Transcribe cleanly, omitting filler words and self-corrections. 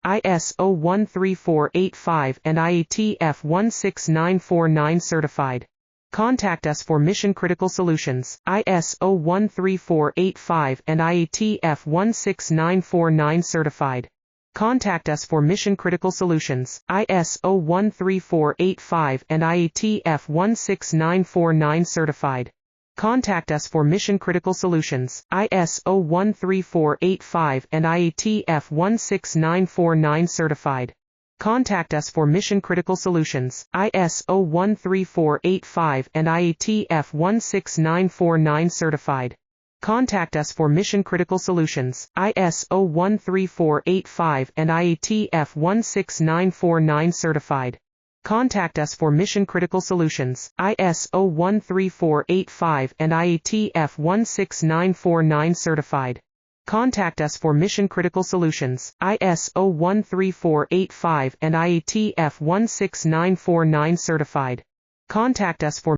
ISO 13485 and IATF 16949 certified. Contact us for mission-critical solutions. ISO 13485 and IATF 16949 certified. Contact us for mission-critical solutions. ISO 13485 and IATF 16949 certified. Contact us for mission-critical solutions. ISO 13485 and IATF 16949 certified. Contact us for mission-critical solutions. ISO 13485 and IATF 16949 certified. Contact us for mission-critical solutions. ISO 13485 and IATF 16949 certified. Contact us for mission-critical solutions. ISO 13485 and IATF 16949 certified. Contact us for mission-critical solutions. ISO 13485 and IATF 16949 certified. Contact us for